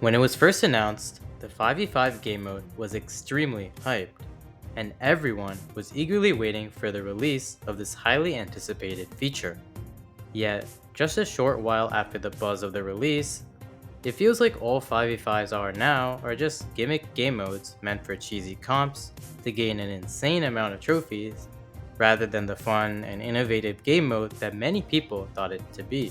When it was first announced, the 5v5 game mode was extremely hyped, and everyone was eagerly waiting for the release of this highly anticipated feature. Yet, just a short while after the buzz of the release, it feels like all 5v5s are now are just gimmick game modes meant for cheesy comps to gain an insane amount of trophies, rather than the fun and innovative game mode that many people thought it to be.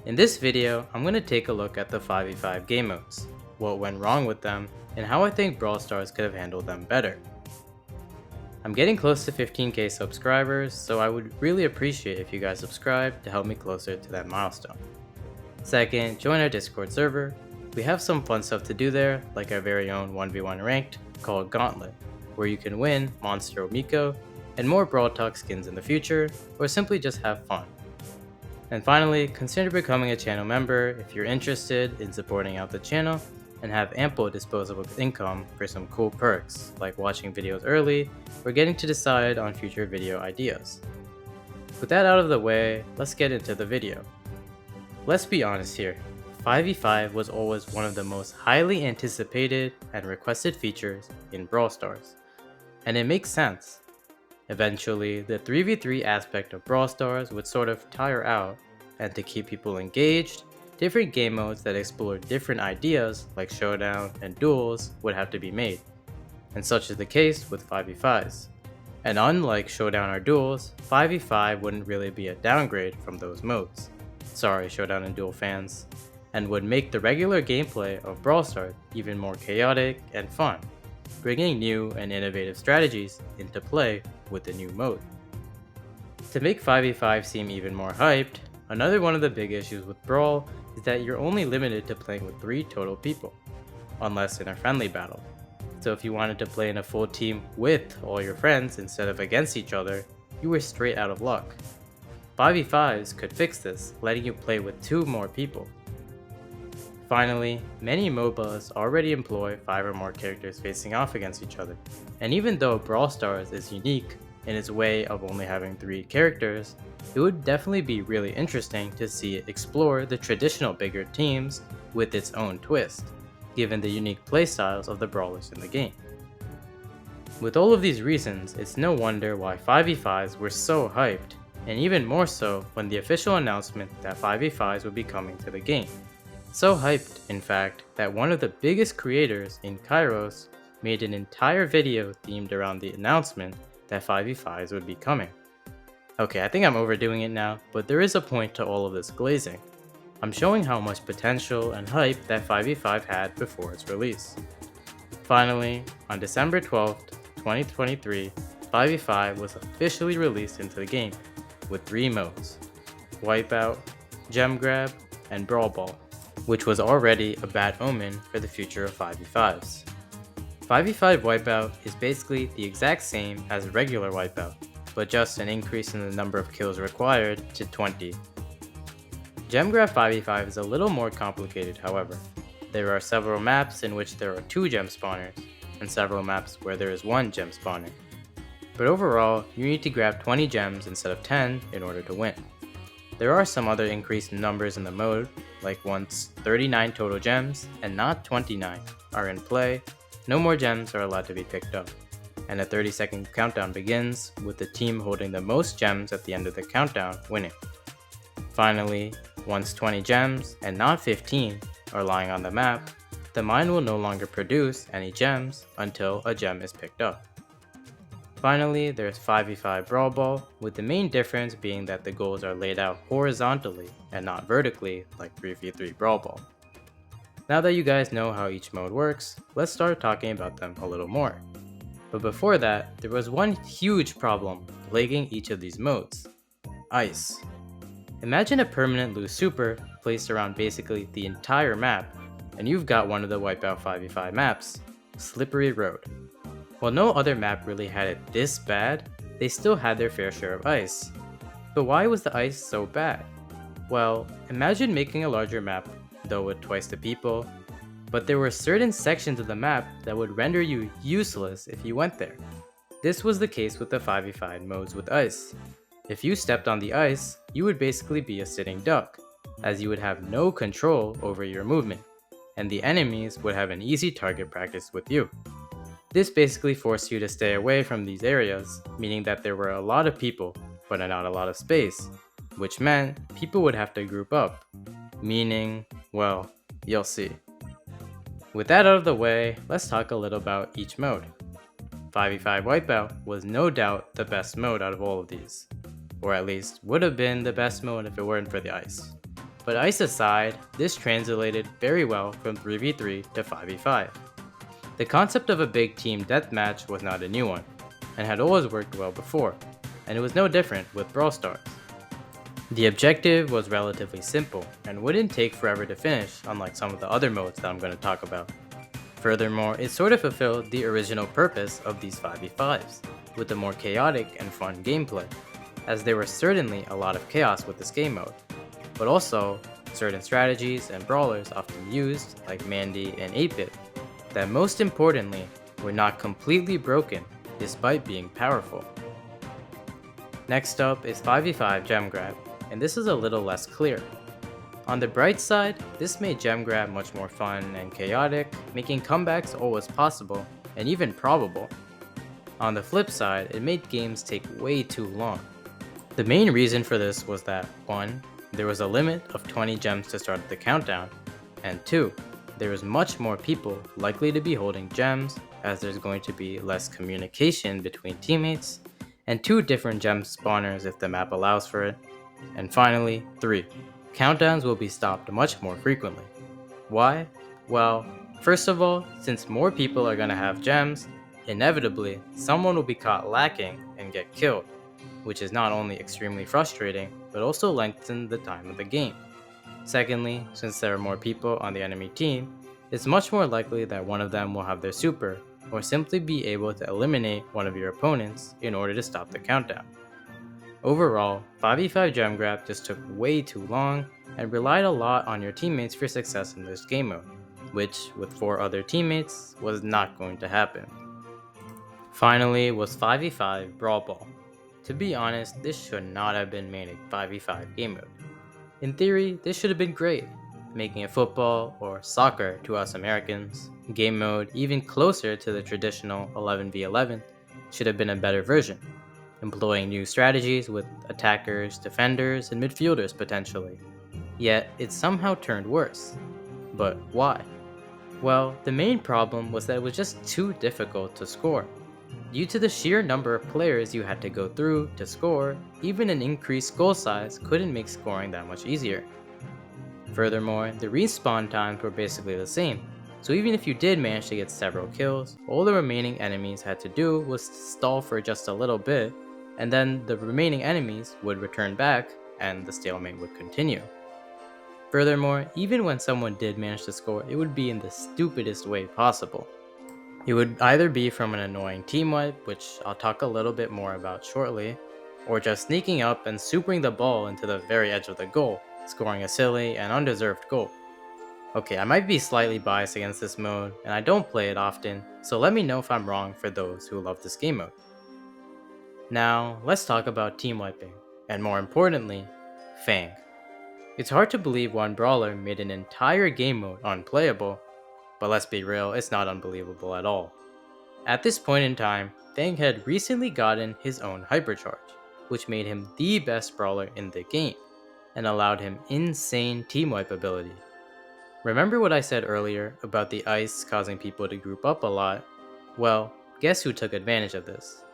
In this video, I'm going to take a look at the 5v5 game modes, what went wrong with them, and how I think Brawl Stars could have handled them better. I'm getting close to 15k subscribers, so I would really appreciate if you guys subscribe to help me closer to that milestone. Second, join our Discord server. We have some fun stuff to do there, like our very own 1v1 ranked called Gauntlet, where you can win Monster Omiko and more Brawl Talk skins in the future, or simply just have fun. And finally, consider becoming a channel member if you're interested in supporting out the channel and have ample disposable income for some cool perks, like watching videos early or getting to decide on future video ideas. With that out of the way, let's get into the video. Let's be honest here, 5v5 was always one of the most highly anticipated and requested features in Brawl Stars, and it makes sense. Eventually, the 3v3 aspect of Brawl Stars would sort of tire out, and to keep people engaged, different game modes that explore different ideas like Showdown and Duels would have to be made, and such is the case with 5v5s. And unlike Showdown or Duels, 5v5 wouldn't really be a downgrade from those modes. Sorry Showdown and Duel fans, and would make the regular gameplay of Brawl Stars even more chaotic and fun, bringing new and innovative strategies into play with the new mode. To make 5v5 seem even more hyped, another one of the big issues with Brawl is that you're only limited to playing with 3 total people, unless in a friendly battle. So if you wanted to play in a full team with all your friends instead of against each other, you were straight out of luck. 5v5s could fix this, letting you play with 2 more people. Finally, many MOBAs already employ 5 or more characters facing off against each other, and even though Brawl Stars is unique in its way of only having 3 characters, it would definitely be really interesting to see it explore the traditional bigger teams with its own twist, given the unique playstyles of the brawlers in the game. With all of these reasons, it's no wonder why 5v5s were so hyped, and even more so when the official announcement that 5v5s would be coming to the game. So hyped, in fact, that one of the biggest creators in Kairos made an entire video themed around the announcement that 5v5s would be coming. Okay, I think I'm overdoing it now, but there is a point to all of this glazing. I'm showing how much potential and hype that 5v5 had before its release. Finally, on December 12th, 2023, 5v5 was officially released into the game, with 3 modes: Wipeout, Gem Grab, and Brawl Ball, which was already a bad omen for the future of 5v5s. 5v5 Wipeout is basically the exact same as regular Wipeout, but just an increase in the number of kills required to 20. Gem Grab 5v5 is a little more complicated, however. There are several maps in which there are 2 gem spawners, and several maps where there is 1 gem spawner. But overall, you need to grab 20 gems instead of 10 in order to win. There are some other increased numbers in the mode, like once 39 total gems, and not 29, are in play, no more gems are allowed to be picked up, and a 30-second countdown begins with the team holding the most gems at the end of the countdown winning. Finally, once 20 gems, and not 15, are lying on the map, the mine will no longer produce any gems until a gem is picked up. Finally, there's 5v5 Brawl Ball, with the main difference being that the goals are laid out horizontally and not vertically like 3v3 Brawl Ball. Now that you guys know how each mode works, let's start talking about them a little more. But before that, there was one huge problem plaguing each of these modes: ice. Imagine a permanent loose super placed around basically the entire map, and you've got one of the Wipeout 5v5 maps, Slippery Road. While no other map really had it this bad, they still had their fair share of ice. But why was the ice so bad? Well, imagine making a larger map, though with twice the people, but there were certain sections of the map that would render you useless if you went there. This was the case with the 5v5 modes with ice. If you stepped on the ice, you would basically be a sitting duck, as you would have no control over your movement, and the enemies would have an easy target practice with you. This basically forced you to stay away from these areas, meaning that there were a lot of people, but not a lot of space, which meant people would have to group up, meaning, well, you'll see. With that out of the way, let's talk a little about each mode. 5v5 Wipeout was no doubt the best mode out of all of these, or at least would have been the best mode if it weren't for the ice. But ice aside, this translated very well from 3v3 to 5v5. The concept of a big team deathmatch was not a new one, and had always worked well before, and it was no different with Brawl Stars. The objective was relatively simple, and wouldn't take forever to finish, unlike some of the other modes that I'm going to talk about. Furthermore, it sort of fulfilled the original purpose of these 5v5s, with a more chaotic and fun gameplay, as there was certainly a lot of chaos with this game mode, but also certain strategies and brawlers often used, like Mandy and 8-Bit, that most importantly were not completely broken despite being powerful. Next up is 5v5 Gem Grab, and this is a little less clear. On the bright side, this made Gem Grab much more fun and chaotic, making comebacks always possible and even probable. On the flip side, it made games take way too long. The main reason for this was that 1. There was a limit of 20 gems to start the countdown, and 2. There was much more people likely to be holding gems, as there's going to be less communication between teammates, and 2 different gem spawners if the map allows for it. And finally, 3. Countdowns will be stopped much more frequently. Why? Well, first of all, since more people are going to have gems, inevitably someone will be caught lacking and get killed, which is not only extremely frustrating, but also lengthens the time of the game. Secondly, since there are more people on the enemy team, it's much more likely that one of them will have their super, or simply be able to eliminate one of your opponents in order to stop the countdown. Overall, 5v5 Gem Grab just took way too long and relied a lot on your teammates for success in this game mode, which, with 4 other teammates, was not going to happen. Finally was 5v5 Brawl Ball. To be honest, this should not have been made a 5v5 game mode. In theory, this should have been great, making it football or soccer to us Americans. Game mode even closer to the traditional 11v11 should have been a better version, employing new strategies with attackers, defenders, and midfielders potentially. Yet, it somehow turned worse. But why? Well, the main problem was that it was just too difficult to score. Due to the sheer number of players you had to go through to score, even an increased goal size couldn't make scoring that much easier. Furthermore, the respawn times were basically the same, so even if you did manage to get several kills, all the remaining enemies had to do was stall for just a little bit, and then the remaining enemies would return back, and the stalemate would continue. Furthermore, even when someone did manage to score, it would be in the stupidest way possible. It would either be from an annoying team wipe, which I'll talk a little bit more about shortly, or just sneaking up and supering the ball into the very edge of the goal, scoring a silly and undeserved goal. Okay, I might be slightly biased against this mode, and I don't play it often, so let me know if I'm wrong for those who love this game mode. Now, let's talk about team wiping, and more importantly, Fang. It's hard to believe one brawler made an entire game mode unplayable, but let's be real, it's not unbelievable at all. At this point in time, Fang had recently gotten his own hypercharge, which made him the best brawler in the game, and allowed him insane team wipe ability. Remember what I said earlier about the ice causing people to group up a lot? Well, guess who took advantage of this?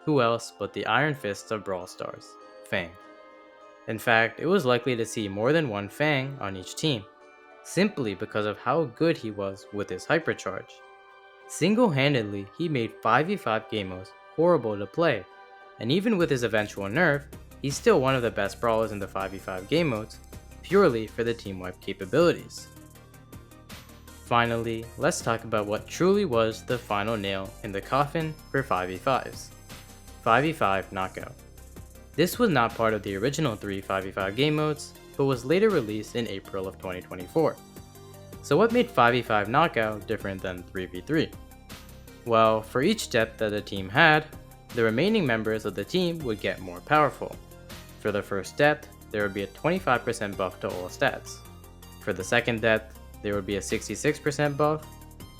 Who else but the Iron Fist of Brawl Stars, Fang. In fact, it was likely to see more than one Fang on each team, simply because of how good he was with his hypercharge. Single-handedly, he made 5v5 game modes horrible to play, and even with his eventual nerf, he's still one of the best brawlers in the 5v5 game modes, purely for the team wipe capabilities. Finally, let's talk about what truly was the final nail in the coffin for 5v5s. 5v5 Knockout. This was not part of the original 3 5v5 game modes, but was later released in April of 2024. So what made 5v5 Knockout different than 3v3? Well, for each depth that a team had, the remaining members of the team would get more powerful. For the first depth, there would be a 25% buff to all stats. For the second depth, there would be a 66% buff,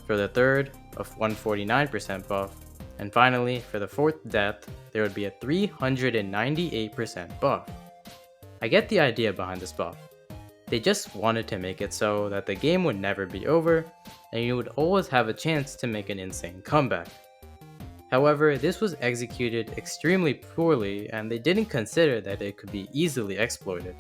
for the third, a 149% buff, and finally, for the fourth death, there would be a 398% buff. I get the idea behind this buff. They just wanted to make it so that the game would never be over, and you would always have a chance to make an insane comeback. However, this was executed extremely poorly, and they didn't consider that it could be easily exploited.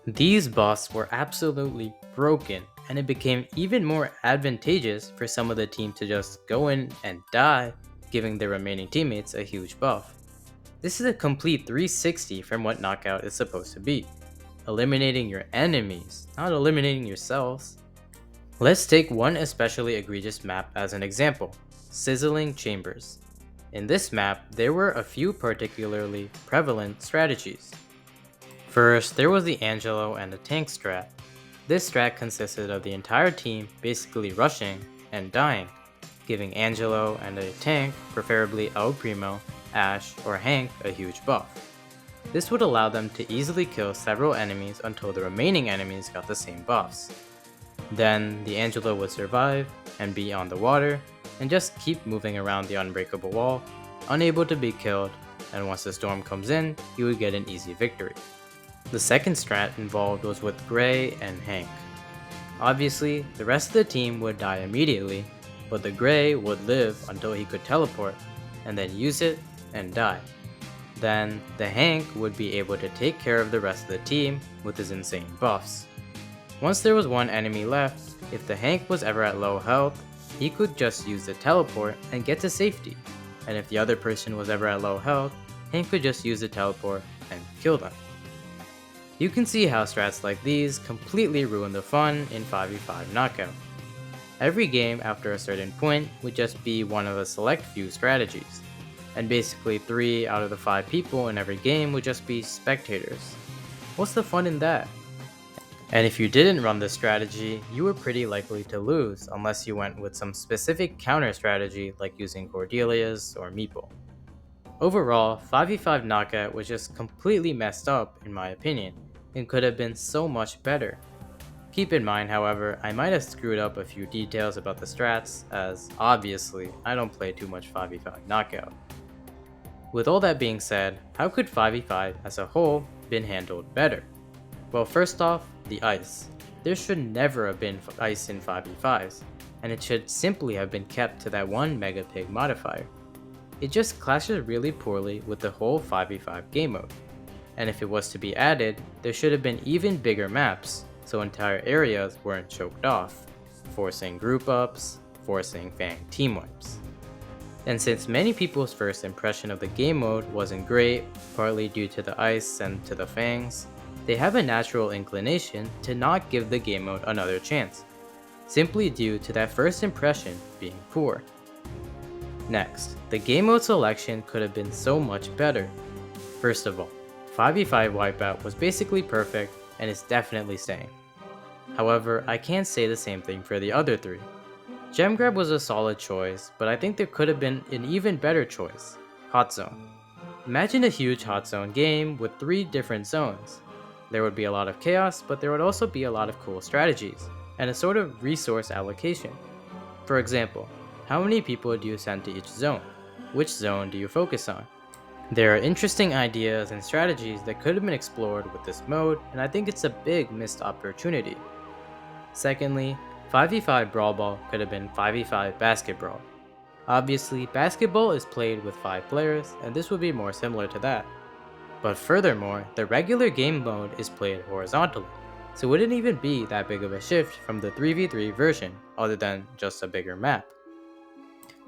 These buffs were absolutely broken, and it became even more advantageous for some of the team to just go in and die, giving their remaining teammates a huge buff. This is a complete 360 from what Knockout is supposed to be, eliminating your enemies, not eliminating yourselves. Let's take one especially egregious map as an example, Sizzling Chambers. In this map, there were a few particularly prevalent strategies. First, there was the Angelo and the tank strat. This strat consisted of the entire team basically rushing and dying, giving Angelo and a tank, preferably El Primo, Ash, or Hank, a huge buff. This would allow them to easily kill several enemies until the remaining enemies got the same buffs. Then, the Angelo would survive and be on the water, and just keep moving around the unbreakable wall, unable to be killed, and once the storm comes in, he would get an easy victory. The second strat involved was with Gray and Hank. Obviously, the rest of the team would die immediately, but the Gray would live until he could teleport, and then use it and die. Then, the Hank would be able to take care of the rest of the team with his insane buffs. Once there was one enemy left, if the Hank was ever at low health, he could just use the teleport and get to safety, and if the other person was ever at low health, Hank could just use the teleport and kill them. You can see how strats like these completely ruin the fun in 5v5 Knockout. Every game after a certain point would just be one of a select few strategies, and basically 3 out of the 5 people in every game would just be spectators. What's the fun in that? And if you didn't run this strategy, you were pretty likely to lose unless you went with some specific counter strategy like using Cordelia's or Meeple. Overall, 5v5 Knockout was just completely messed up in my opinion, and could have been so much better. Keep in mind, however, I might have screwed up a few details about the strats, as obviously I don't play too much 5v5 Knockout. With all that being said, how could 5v5 as a whole been handled better? Well, first off, the ice. There should never have been ice in 5v5s, and it should simply have been kept to that 1 Megapig modifier. It just clashes really poorly with the whole 5v5 game mode, and if it was to be added, there should have been even bigger maps, so entire areas weren't choked off, forcing group ups, forcing Fang team wipes. And since many people's first impression of the game mode wasn't great, partly due to the ice and to the Fangs, they have a natural inclination to not give the game mode another chance, simply due to that first impression being poor. Next, the game mode selection could have been so much better. First of all, 5v5 Wipeout was basically perfect and is definitely staying. However, I can't say the same thing for the other 3. Gem Grab was a solid choice, but I think there could have been an even better choice, Hot Zone. Imagine a huge Hot Zone game with 3 different zones. There would be a lot of chaos, but there would also be a lot of cool strategies, and a sort of resource allocation. For example, how many people do you send to each zone? Which zone do you focus on? There are interesting ideas and strategies that could have been explored with this mode, and I think it's a big missed opportunity. Secondly, 5v5 Brawl Ball could have been 5v5 Basketball. Obviously, basketball is played with 5 players, and this would be more similar to that. But furthermore, the regular game mode is played horizontally, so it wouldn't even be that big of a shift from the 3v3 version, other than just a bigger map.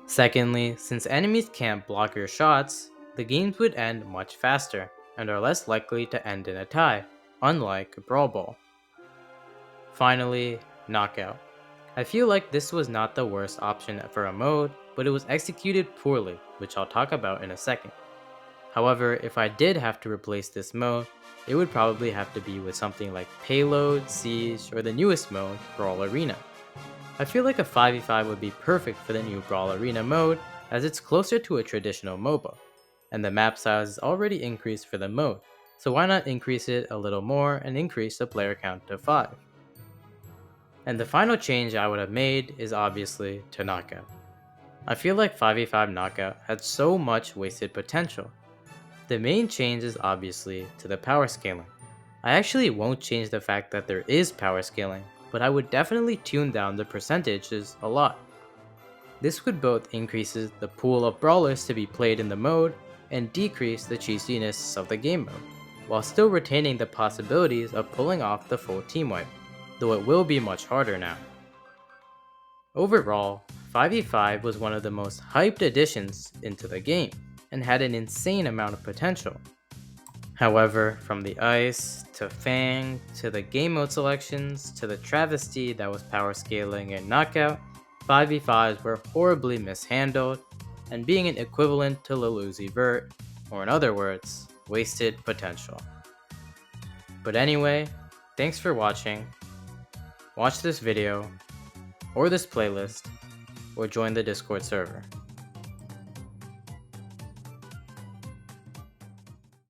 Secondly, since enemies can't block your shots, the games would end much faster, and are less likely to end in a tie, unlike Brawl Ball. Finally, Knockout. I feel like this was not the worst option for a mode, but it was executed poorly, which I'll talk about in a second. However, if I did have to replace this mode, it would probably have to be with something like Payload, Siege, or the newest mode, Brawl Arena. I feel like a 5v5 would be perfect for the new Brawl Arena mode, as it's closer to a traditional MOBA, and the map size is already increased for the mode, so why not increase it a little more and increase the player count to 5. And the final change I would have made is obviously to knockout. I feel like 5v5 knockout had so much wasted potential. The main change is obviously to the power scaling. I actually won't change the fact that there is power scaling, but I would definitely tune down the percentages a lot. This would both increase the pool of brawlers to be played in the mode and decrease the cheesiness of the game mode, while still retaining the possibilities of pulling off the full team wipe, though it will be much harder now. Overall, 5v5 was one of the most hyped additions into the game, and had an insane amount of potential. However, from the ice, to Fang, to the game mode selections, to the travesty that was power scaling and knockout, 5v5s were horribly mishandled, and being an equivalent to Lil Uzi Vert, or in other words, wasted potential. But anyway, thanks for watching. Watch this video, or this playlist, or join the Discord server.